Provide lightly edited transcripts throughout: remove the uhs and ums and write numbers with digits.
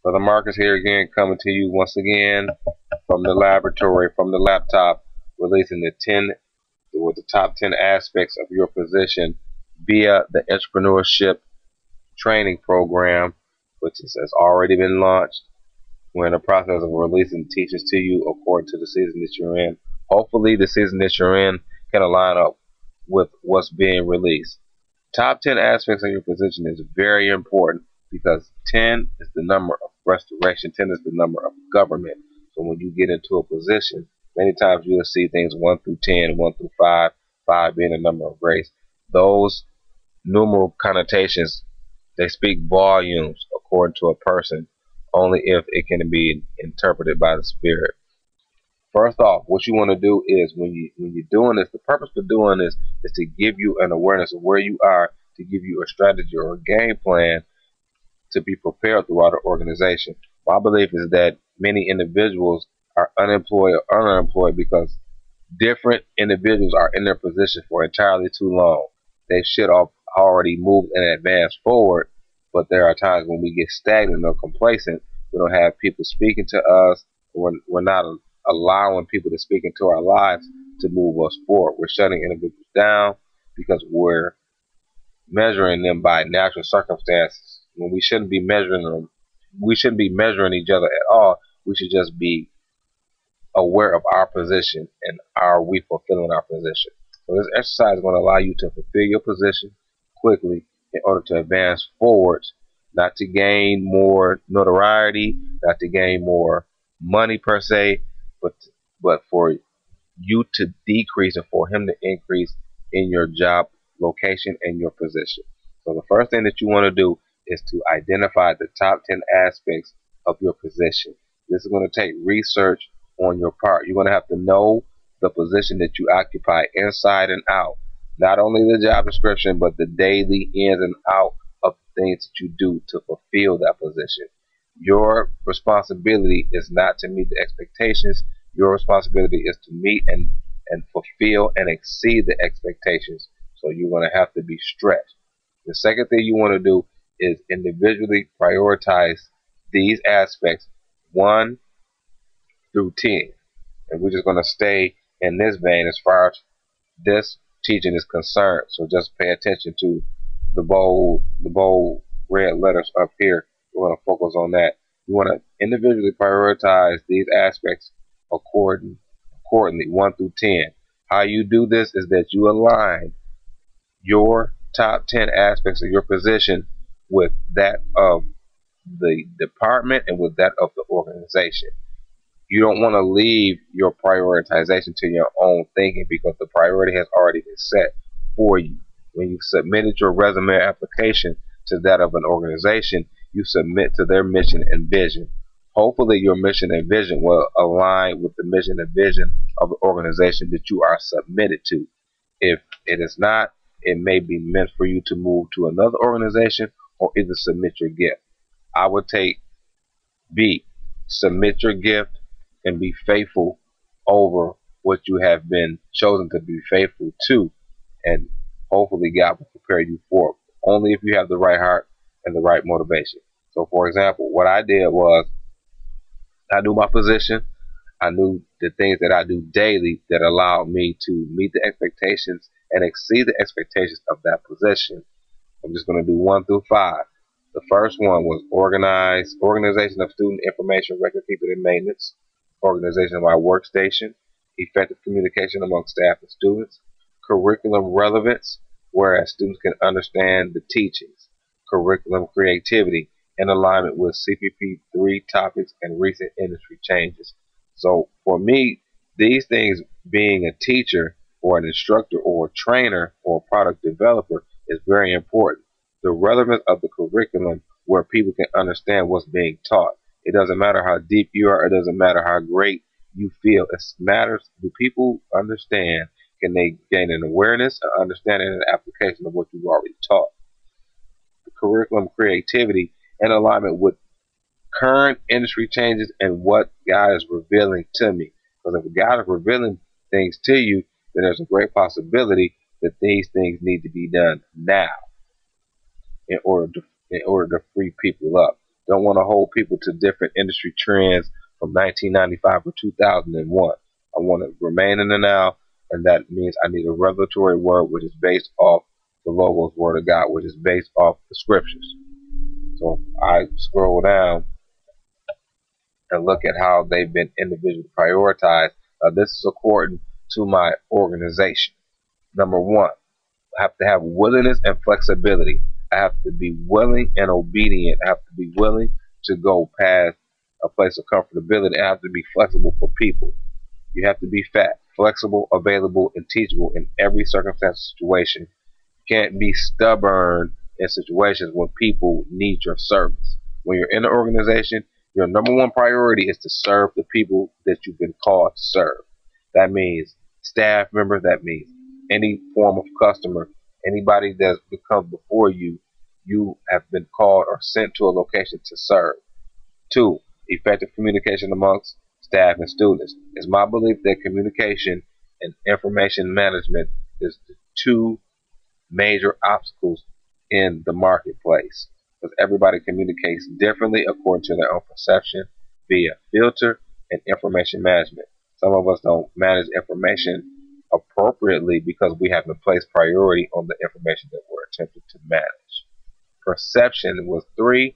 Brother Marcus here again, coming to you once again from the laboratory, from the laptop, releasing the top 10 aspects of your position via the Intrapreneurship training program, which has already been launched. We're in the process of releasing teachers to you according to the season that you're in. Hopefully, the season that you're in can align up with what's being released. Top 10 aspects of your position is very important because 10 is the number of restoration, 10 is the number of government. So when you get into a position, many times you'll see things 1 through 10, 1 through 5, 5 being a number of grace. Those numeral connotations, they speak volumes according to a person, only if it can be interpreted by the Spirit. First off, what you want to do is when you're doing this, the purpose for doing this is to give you an awareness of where you are, to give you a strategy or a game plan to be prepared throughout an organization. My belief is that many individuals are unemployed or underemployed because different individuals are in their position for entirely too long. They should have already moved and advanced forward, but there are times when we get stagnant or complacent. We don't have people speaking to us. We're not allowing people to speak into our lives to move us forward. We're shutting individuals down because we're measuring them by natural circumstances when we shouldn't be measuring them. We shouldn't be measuring each other at all. We should just be aware of our position and are we fulfilling our position. So this exercise is going to allow you to fulfill your position quickly in order to advance forwards, not to gain more notoriety, not to gain more money per se, but for you to decrease and for him to increase in your job location and your position. So the first thing that you want to do is to identify the top 10 aspects of your position. This is going to take research on your part. You're going to have to know the position that you occupy inside and out. Not only the job description, but the daily ins and out of things that you do to fulfill that position. Your responsibility is not to meet the expectations. Your responsibility is to meet and fulfill and exceed the expectations. So you're going to have to be stretched. The second thing you want to do is individually prioritize these aspects 1 through 10. And we're just going to stay in this vein as far as this teaching is concerned. So just pay attention to the bold red letters up here. We want to focus on that. You want to individually prioritize these aspects accordingly 1 through 10. How you do this is that you align your top 10 aspects of your position with that of the department and with that of the organization. You don't want to leave your prioritization to your own thinking because the priority has already been set for you. When you've submitted your resume application to that of an organization, you submit to their mission and vision. Hopefully your mission and vision will align with the mission and vision of the organization that you are submitted to. If it is not, it may be meant for you to move to another organization or either submit your gift. I would take B, submit your gift and be faithful over what you have been chosen to be faithful to, and hopefully God will prepare you for it, only if you have the right heart and the right motivation. So for example, what I did was I knew my position. I knew the things that I do daily that allowed me to meet the expectations and exceed the expectations of that position. I'm just going to do 1 through 5. The first one was organization of student information, record keeping and maintenance, organization of our workstation, effective communication among staff and students, curriculum relevance, whereas students can understand the teachings, curriculum creativity, in alignment with CPP 3 topics and recent industry changes. So for me, these things, being a teacher or an instructor or a trainer or a product developer, is very important. The relevance of the curriculum where people can understand what's being taught. It doesn't matter how deep you are. It doesn't matter how great you feel. It matters, do people understand? Can they gain an awareness, an understanding, and an application of what you've already taught? The curriculum creativity in alignment with current industry changes and what God is revealing to me. Because if God is revealing things to you, then there's a great possibility that these things need to be done now in order to free people up. Don't want to hold people to different industry trends from 1995 or 2001. I want to remain in the now, and that means I need a revelatory word which is based off the Logos Word of God, which is based off the Scriptures. So I scroll down and look at how they've been individually prioritized. This is according to my organization. Number one, I have to have willingness and flexibility. I have to be willing and obedient. I have to be willing to go past a place of comfortability. I have to be flexible for people. You have to be flexible, available, and teachable in every circumstance and situation. You can't be stubborn in situations when people need your service. When you're in an organization, your number one priority is to serve the people that you've been called to serve. That means staff members, that means any form of customer, anybody that comes before you, you have been called or sent to a location to serve. Two, effective communication amongst staff and students. It's my belief that communication and information management is the two major obstacles in the marketplace, because everybody communicates differently according to their own perception via filter and information management. Some of us don't manage information appropriately because we haven't placed priority on the information that we're attempting to manage. Perception was three,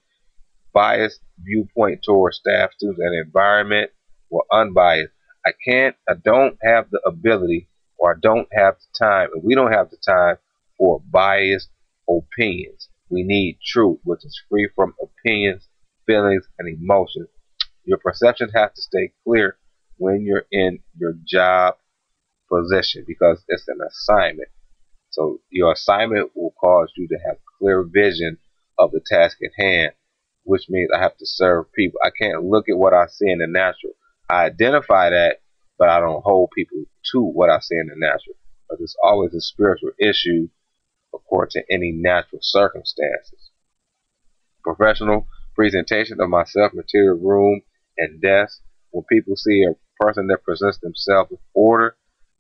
biased viewpoint towards staff, students, and environment. Well, unbiased. I don't have the ability, or I don't have the time, and we don't have the time for biased opinions. We need truth, which is free from opinions, feelings, and emotions. Your perception has to stay clear when you're in your job position, because it's an assignment. So your assignment will cause you to have clear vision of the task at hand, which means I have to serve people. I can't look at what I see in the natural. I identify that, but I don't hold people to what I see in the natural, because it's always a spiritual issue according to any natural circumstances. Professional presentation of myself, material, room, and desk. When people see a person that presents themselves with order,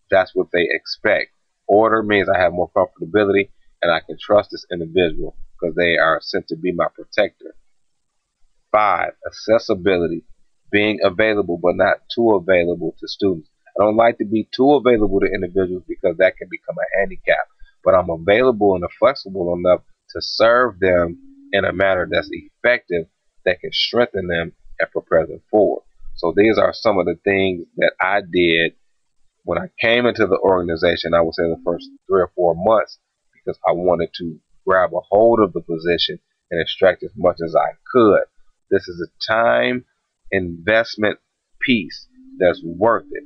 that's what they expect. Order means I have more comfortability and I can trust this individual because they are sent to be my protector. 5, accessibility. Being available but not too available to students. I don't like to be too available to individuals because that can become a handicap. But I'm available and flexible enough to serve them in a manner that's effective, that can strengthen them and prepare them forward. So these are some of the things that I did when I came into the organization. I would say the first 3 or 4 months, because I wanted to grab a hold of the position and extract as much as I could. This is a time investment piece that's worth it.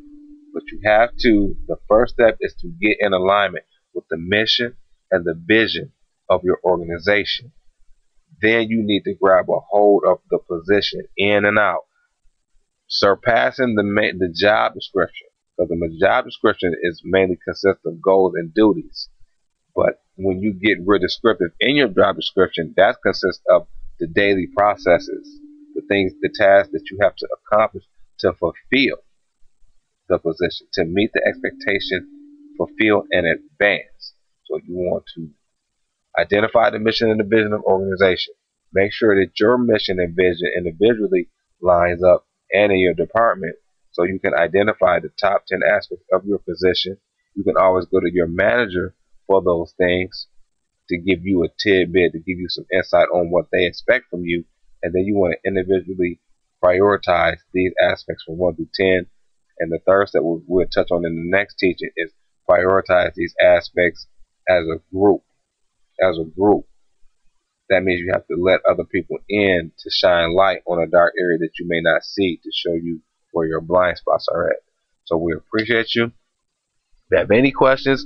But you have to, the first step is to get in alignment with the mission and the vision of your organization. Then you need to grab a hold of the position in and out, surpassing the job description, because the job description is mainly consists of goals and duties. But when you get real descriptive in your job description, that consists of the daily processes, the things, the tasks that you have to accomplish to fulfill the position, to meet the expectation, fulfill and advance. So you want to identify the mission and the vision of organization. Make sure that your mission and vision individually lines up and in your department, so you can identify the top 10 aspects of your position. You can always go to your manager for those things to give you a tidbit, to give you some insight on what they expect from you. And then you want to individually prioritize these aspects from 1 through 10. And the third step we'll touch on in the next teaching is prioritize these aspects as a group. As a group. That means you have to let other people in to shine light on a dark area that you may not see, to show you where your blind spots are at. So we appreciate you. If you have any questions,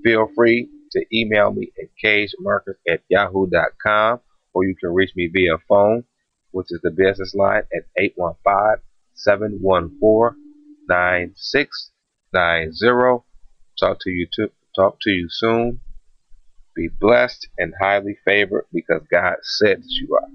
feel free to email me at cagemarkers@yahoo.com, or you can reach me via phone, which is the business line at 815-714-9690. Talk to you soon. Be blessed and highly favored, because God said that you are.